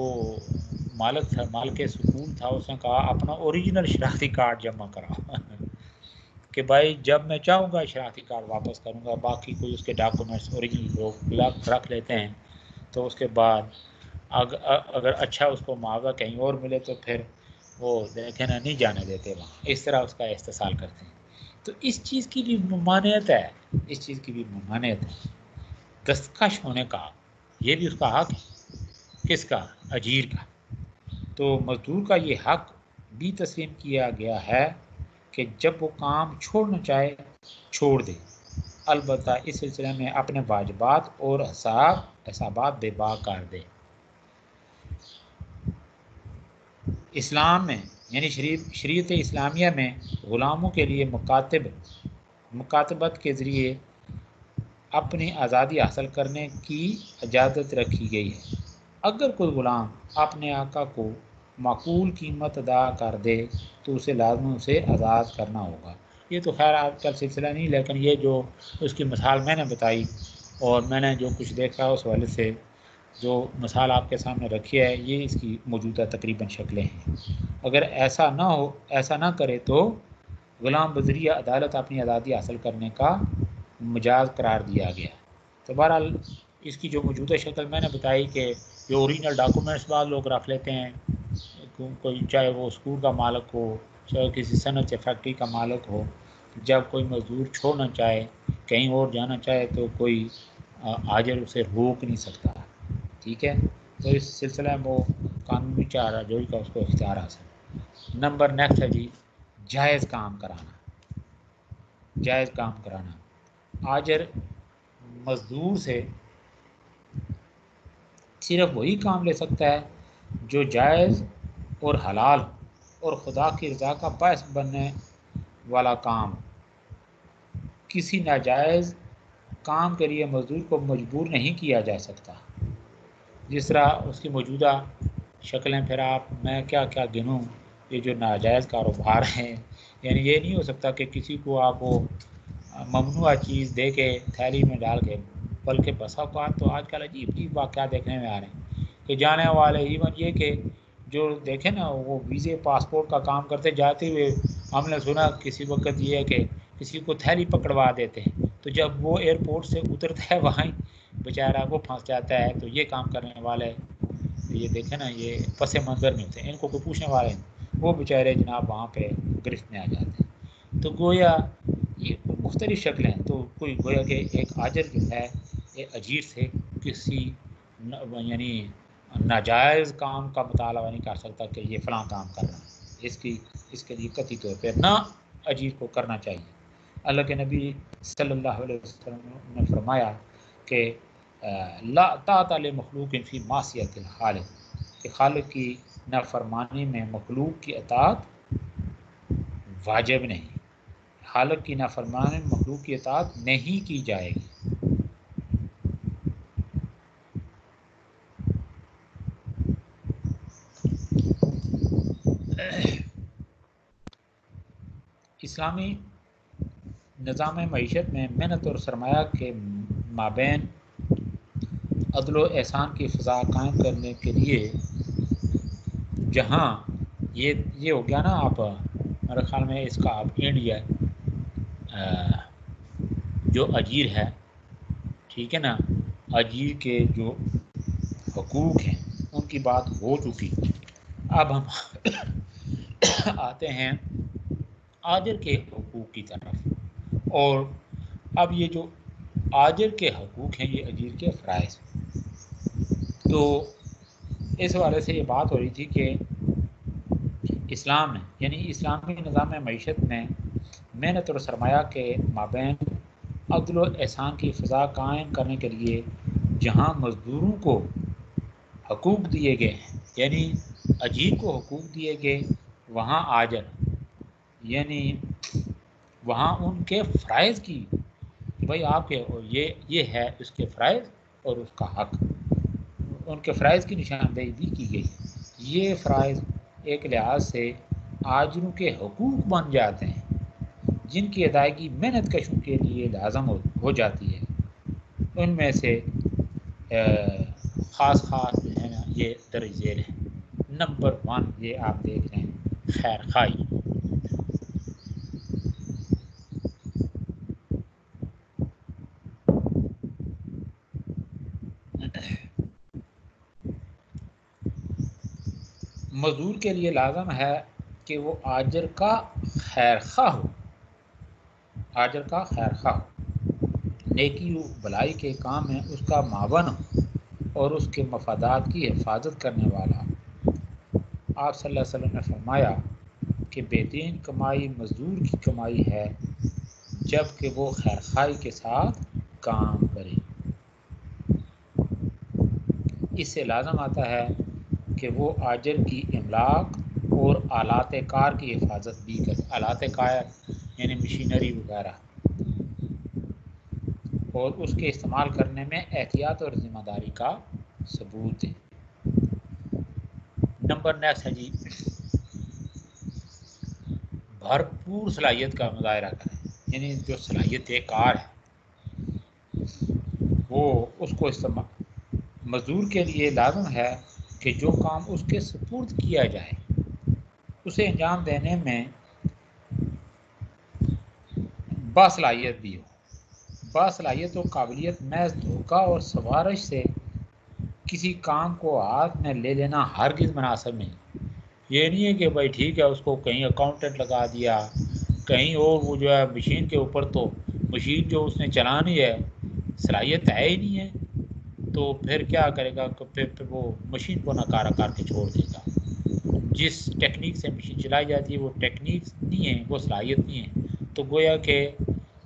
S1: مالک تھا، مالک سکول تھا، اس نے کہا اپنا اوریجنل شناختی کارڈ جمع کراؤ کہ بھائی جب میں چاہوں گا شناختی کارڈ واپس کروں گا، باقی کوئی اس کے ڈاکومنٹس اوریجنل لوگ رکھ لیتے ہیں تو اس کے بعد اگر اچھا اس کو معاوضہ کہیں اور ملے تو پھر وہ دیکھیں نا نہیں جانے دیتے وہاں، اس طرح اس کا استحصال کرتے ہیں۔ تو اس چیز کی بھی ممانعت ہے، اس چیز کی بھی ممانعت ہے، دستکش ہونے کا، یہ بھی اس کا حق ہے۔ کس کا؟ اجیر کا۔ تو مزدور کا یہ حق بھی تسلیم کیا گیا ہے کہ جب وہ کام چھوڑنا چاہے چھوڑ دے، البتہ اس سلسلے میں اپنے واجبات اور حسابات بے باک کر دے۔ اسلام میں یعنی شریعت اسلامیہ میں غلاموں کے لیے مکاتبت کے ذریعے اپنی آزادی حاصل کرنے کی اجازت رکھی گئی ہے۔ اگر کوئی غلام اپنے آقا کو معقول قیمت ادا کر دے تو اسے لازم اسے آزاد کرنا ہوگا۔ یہ تو خیر آج کل سلسلہ نہیں، لیکن یہ جو اس کی مثال میں نے بتائی اور میں نے جو کچھ دیکھا اس حوالے سے جو مثال آپ کے سامنے رکھی ہے، یہ اس کی موجودہ تقریباً شکلیں ہیں۔ اگر ایسا نہ ہو، ایسا نہ کرے تو غلام بذریعہ عدالت اپنی آزادی حاصل کرنے کا مجاز قرار دیا گیا۔ تو بہرحال اس کی جو موجودہ شکل میں نے بتائی کہ جو اوریجنل ڈاکومنٹس بعض لوگ رکھ لیتے ہیں، کوئی چاہے وہ اسکول کا مالک ہو، چاہے کسی صنعت یا فیکٹری کا مالک ہو، جب کوئی مزدور چھوڑنا چاہے کہیں اور جانا چاہے تو کوئی آجر اسے روک نہیں سکتا، ٹھیک ہے۔ تو اس سلسلہ میں وہ قانونی چارہ جوئی کا اس کو اختیار حاصل۔ نمبر نیکسٹ ہے جی جائز کام کرانا۔ جائز کام کرانا، آجر مزدور سے صرف وہی کام لے سکتا ہے جو جائز اور حلال اور خدا کی رضا کا باعث بننے والا کام۔ کسی ناجائز کام کے لیے مزدور کو مجبور نہیں کیا جا سکتا۔ جس طرح اس کی موجودہ شکلیں پھر آپ میں کیا کیا گنوں، یہ جو ناجائز کاروبار ہیں، یعنی یہ نہیں ہو سکتا کہ کسی کو آپ وہ ممنوع چیز دے کے تھیلی میں ڈال کے، بلکہ بسا اوقات تو آج کل عجیب عجیب واقعات دیکھنے میں آ رہے ہیں کہ جانے والے ایون یہ کہ جو دیکھیں نا وہ ویزے پاسپورٹ کا کام کرتے جاتے ہوئے ہم نے سنا کسی وقت یہ ہے کہ کسی کو تھیلی پکڑوا دیتے ہیں، تو جب وہ ایئرپورٹ سے اترتا ہے وہاں بیچارہ وہ پھنس جاتا ہے۔ تو یہ کام کرنے والے یہ دیکھیں نا یہ پس منظر میں ہوتے ہیں، ان کو کوئی پوچھنے والے نہیں، وہ بیچارے جناب وہاں پہ گرفت میں آ جاتے ہیں۔ تو گویا یہ مختلف شکلیں ہیں۔ تو کوئی گویا کہ ایک آجر جو ہے ایک اجیر سے کسی یعنی ناجائز کام کا مطالبہ نہیں کر سکتا کہ یہ فلاں کام کر رہا ہے، اس کے لیے قطعی طور پہ نہ اجیر کو کرنا چاہیے۔ اللہ کے نبی صلی اللہ علیہ وسلم نے فرمایا کہ لا طاعۃ لمخلوق فی معصیۃ الخالق، کہ خالق کی نافرمانی میں مخلوق کی اطاعت واجب نہیں، خالق کی نافرمانی میں مخلوق کی اطاعت نہیں کی جائے گی۔ اسلامی نظام معیشت میں محنت اور سرمایہ کے مابین عدل و احسان کی فضا قائم کرنے کے لیے جہاں یہ ہو گیا نا، آپ میرے خیال میں اس کا آپ انڈیا جو اجیر ہے، ٹھیک ہے نا، اجیر کے جو حقوق ہیں ان کی بات ہو چکی۔ اب ہم آتے ہیں آجر کے حقوق کی طرف، اور اب یہ جو آجر کے حقوق ہیں یہ اجیر کے فرائض۔ تو اس حوالے سے یہ بات ہو رہی تھی کہ اسلام نے یعنی اسلامی نظام معیشت میں محنت اور سرمایہ کے مابین عدل و احسان کی فضا قائم کرنے کے لیے جہاں مزدوروں کو حقوق دیے گئے ہیں، یعنی اجیر کو حقوق دیے گئے، وہاں آجر یعنی وہاں ان کے فرائض کی کہ بھائی آپ کے یہ ہے اس کے فرائض اور اس کا حق، ان کے فرائض کی نشاندہی بھی کی گئی۔ یہ فرائض ایک لحاظ سے آجروں کے حقوق بن جاتے ہیں جن کی ادائیگی محنت کشوں کے لیے لازم ہو جاتی ہے۔ ان میں سے خاص جو ہے نا یہ درج ذیل ہیں۔ نمبر 1 یہ آپ دیکھ رہے ہیں خیر خواہی۔ مزدور کے لیے لازم ہے کہ وہ آجر کا خیر خواہ ہو، آجر کا خیر خواہ ہو، نیکی و بلائی کے کام میں اس کا معاون ہو اور اس کے مفادات کی حفاظت کرنے والا ہو۔ آپ صلی اللہ علیہ وسلم نے فرمایا کہ بہترین کمائی مزدور کی کمائی ہے جب کہ وہ خیرخواہی کے ساتھ کام کرے۔ اس سے لازم آتا ہے کہ وہ آجر کی املاک اور آلات کار کی حفاظت بھی کرے۔ آلات کار یعنی مشینری وغیرہ، اور اس کے استعمال کرنے میں احتیاط اور ذمہ داری کا ثبوت ہے۔ نمبر نیکسٹ ہے جی، بھرپور صلاحیت کا مظاہرہ کریں، یعنی جو صلاحیت کار ہے وہ اس کو استعمال۔ مزدور کے لیے لازم ہے کہ جو کام اس کے سپرد کیا جائے اسے انجام دینے میں باصلاحیت بھی ہو۔ باصلاحیت و قابلیت محض دھوکہ اور سفارش سے کسی کام کو ہاتھ میں لے لینا ہرگز مناسب نہیں۔ یہ نہیں ہے کہ بھائی ٹھیک ہے اس کو کہیں اکاؤنٹنٹ لگا دیا، کہیں اور وہ جو ہے مشین کے اوپر، تو مشین جو اس نے چلانی ہے صلاحیت ہے ہی نہیں ہے، تو پھر کیا کرے گا؟ پھر وہ مشین کو ناکارہ کر کے چھوڑ دے گا۔ جس ٹیکنیک سے مشین چلائی جاتی ہے وہ ٹیکنیک نہیں ہے، وہ صلاحیت نہیں ہے، تو گویا کہ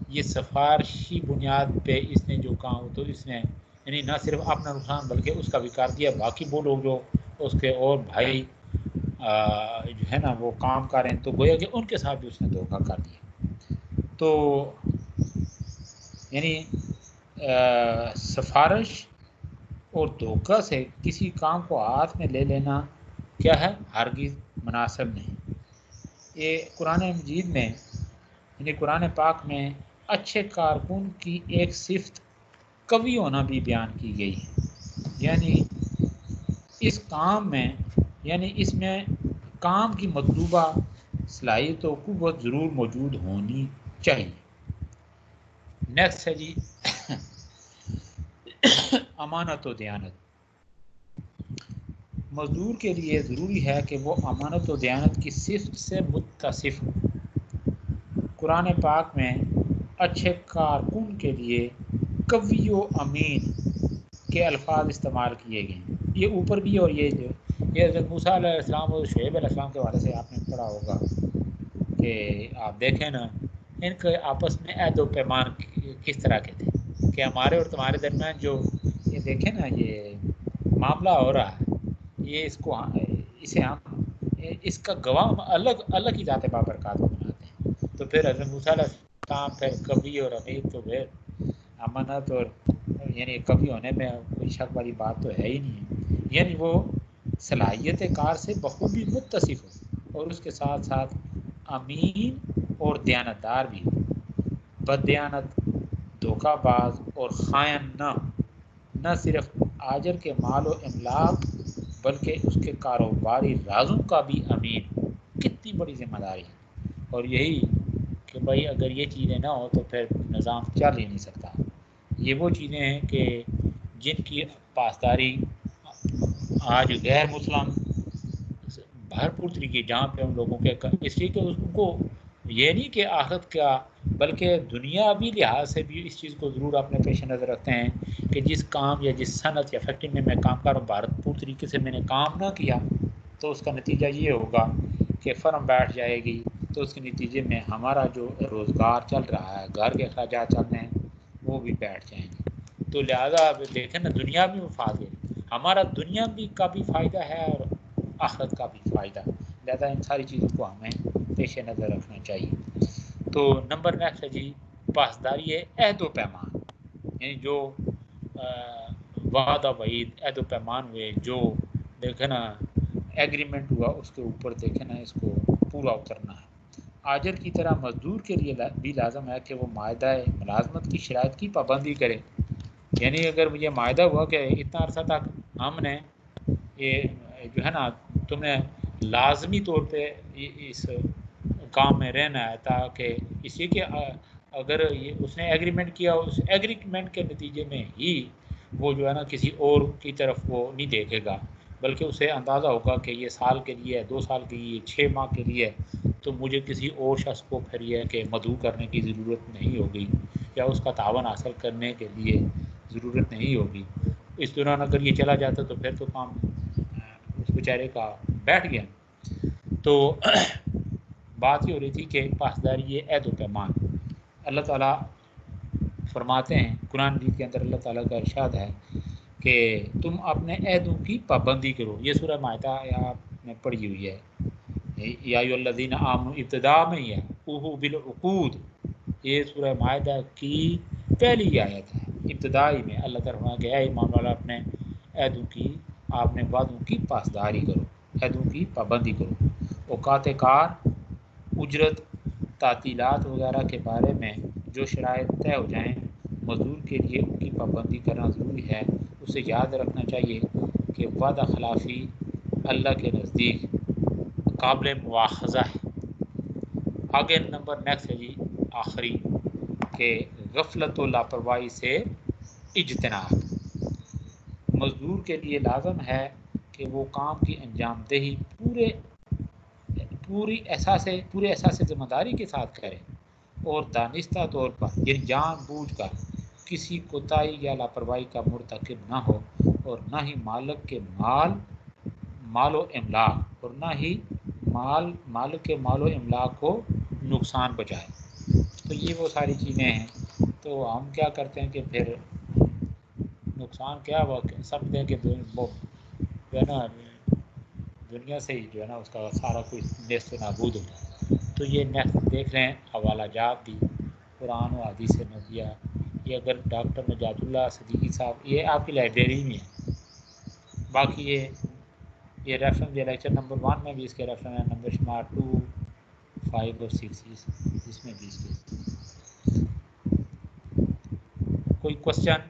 S1: یہ سفارشی بنیاد پہ اس نے جو کام، تو اس نے یعنی نہ صرف اپنا نقصان بلکہ اس کا بھی کر دیا، باقی وہ لوگ جو اس کے اور بھائی جو ہے نا وہ کام کر رہے ہیں، تو گویا کہ ان کے ساتھ بھی اس نے دھوکہ کر دیا۔ تو یعنی سفارش اور دھوکہ سے کسی کام کو ہاتھ میں لے لینا کیا ہے؟ ہرگز مناسب نہیں۔ یہ قرآن مجید میں یعنی قرآن پاک میں اچھے کارکن کی ایک صفت قوی ہونا بھی بیان کی گئی ہے، یعنی اس کام میں یعنی اس میں کام کی مطلوبہ صلاحیت و قوت ضرور موجود ہونی چاہیے۔ نیکسٹ ہے جی امانت و دیانت۔ مزدور کے لیے ضروری ہے کہ وہ امانت و دیانت کی صفت سے متصف ہو۔ قرآن پاک میں اچھے کارکن کے لیے قوی و امین کے الفاظ استعمال کیے گئے ہیں، یہ اوپر بھی، اور یہ حضرت موسیٰ علیہ السلام اور شعیب علیہ السلام کے حوالے سے آپ نے پڑھا ہوگا کہ آپ دیکھیں نا ان کے آپس میں عہد و پیمان کس طرح کے تھے کہ ہمارے اور تمہارے درمیان جو یہ دیکھیں نا یہ معاملہ ہو رہا ہے، یہ اسے ہم اس کا گواہ الگ ہی ذات بابرکات کو بناتے ہیں۔ تو پھر حضرت موسیٰ علیہ السلام پھر کبھی اور امین، تو پھر امانت اور یعنی کبھی ہونے میں کوئی شک والی بات تو ہے ہی نہیں ہے، یعنی وہ صلاحیت کار سے بخوبی متصف ہو اور اس کے ساتھ ساتھ امین اور دیانتدار بھی ہو، بددیانت، دھوکہ باز اور خائن نہ ہو، نہ صرف آجر کے مال و املاک بلکہ اس کے کاروباری رازوں کا بھی امین ہو۔ کتنی بڑی ذمہ داری ہے، اور یہی کہ بھائی اگر یہ چیزیں نہ ہوں تو پھر نظام چل ہی نہیں سکتا۔ یہ وہ چیزیں ہیں کہ جن کی پاسداری آج غیر مسلم بھرپور طریقے جہاں پہ ان لوگوں کے اس لیے کہ ان کو یہ نہیں کہ آخرت کا بلکہ دنیاوی لحاظ سے بھی اس چیز کو ضرور اپنے پیش نظر رکھتے ہیں کہ جس کام یا جس صنعت یا فیکٹری میں کام کر رہا ہوں بھرپور طریقے سے میں نے کام نہ کیا تو اس کا نتیجہ یہ ہوگا کہ فرم بیٹھ جائے گی، تو اس کے نتیجے میں ہمارا جو روزگار چل رہا ہے، گھر کے اخراجات چل رہے ہیں، وہ بھی بیٹھ جائیں گے۔ تو لہٰذا آپ دیکھیں نا دنیا بھی مفاد ہے، ہمارا دنیا بھی کا بھی فائدہ ہے اور آخرت کا بھی فائدہ، لہٰذا ان ساری چیزوں کو ہمیں پیش نظر رکھنا چاہیے۔ تو نمبر نیکسٹ ہے جی پاسداری عہد و پیمان، یعنی جو وعدہ وعید عہد و پیمان ہوئے، جو دیکھیں نا ایگریمنٹ ہوا، اس کے اوپر دیکھیں نا اس کو پورا اترنا ہے۔ آجر کی طرح مزدور کے لیے بھی لازم ہے کہ وہ معاہدہ ملازمت کی شرائط کی پابندی کرے، یعنی اگر یہ معاہدہ ہوا کہ اتنا عرصہ تک ہم نے یہ جو ہے نا تم نے لازمی طور پہ اس کام میں رہنا ہے، تاکہ اسی کے اگر یہ اس نے ایگریمنٹ کیا، اس ایگریمنٹ کے نتیجے میں ہی وہ جو ہے نا کسی اور کی طرف وہ نہیں دیکھے گا، بلکہ اسے اندازہ ہوگا کہ یہ سال کے لیے ہے، 2 سال کے لیے، 6 ماہ کے لیے ہے، تو مجھے کسی اور شخص کو پھر یہ کہ مدعو کرنے کی ضرورت نہیں ہوگی یا اس کا تعاون حاصل کرنے کے لیے ضرورت نہیں ہوگی۔ اس دوران اگر یہ چلا جاتا تو پھر تو کام اس بیچارے کا بیٹھ گیا۔ تو بات یہ ہو رہی تھی کہ پاسداری عہد و پیمان، اللہ تعالیٰ فرماتے ہیں قرآن مجید کے اندر، اللہ تعالیٰ کا ارشاد ہے کہ تم اپنے عہدوں کی پابندی کرو۔ یہ سورہ مائدہ آپ نے پڑھی ہوئی ہے، یا ایھا الذین آمنوا ابتدا میں ہی ہے، اوفوا بالعقود، یہ سورہ مائدہ کی پہلی آیت ہے، ابتدائی میں اللہ تعالیٰ فرمایا کہ اے ایمان والا اپنے عہدوں کی، آپ نے وعدوں کی پاسداری کرو، عہدوں کی پابندی کرو۔ اوقات کار، اجرت، تعطیلات وغیرہ کے بارے میں جو شرائط طے ہو جائیں مزدور کے لیے ان کی پابندی کرنا ضروری ہے۔ اسے یاد رکھنا چاہیے کہ وعدہ خلافی اللہ کے نزدیک قابل مواخذہ ہے۔ آگے نمبر نیکسٹ ہے جی آخری، کہ غفلت و لاپرواہی سے اجتناب۔ مزدور کے لیے لازم ہے کہ وہ کام کی انجام دہی پورے احساس ذمہ داری کے ساتھ کرے اور دانستہ طور پر، یعنی جان بوجھ کر کسی کوتاہی یا لاپرواہی کا مرتکب نہ ہو، اور نہ ہی مالک کے مال و املاک، اور نہ ہی مالک کے مال و املاک کو نقصان پہنچائے۔ تو یہ وہ ساری چیزیں ہیں۔ تو ہم کیا کرتے ہیں کہ پھر نقصان کیا ہوا کہ سمجھتے ہیں کہ جو ہے نا دنیا سے ہی جو ہے نا اس کا سارا کچھ نیست و نابود ہو جائے۔ تو یہ نیکسٹ دیکھ لیں حوالہ جات بھی قرآن و حدیث نبویہ، یہ اگر ڈاکٹر نجات اللہ صدیقی صاحب، یہ آپ کی لائبریری میں ہے۔ باقی یہ ریفرنس یہ لیکچر نمبر 1 میں بھی اس کے ریفرنس ہے، نمبر شمار 2، 5 اور 6 اس میں بھی اس کے۔ کوئی کوشچن؟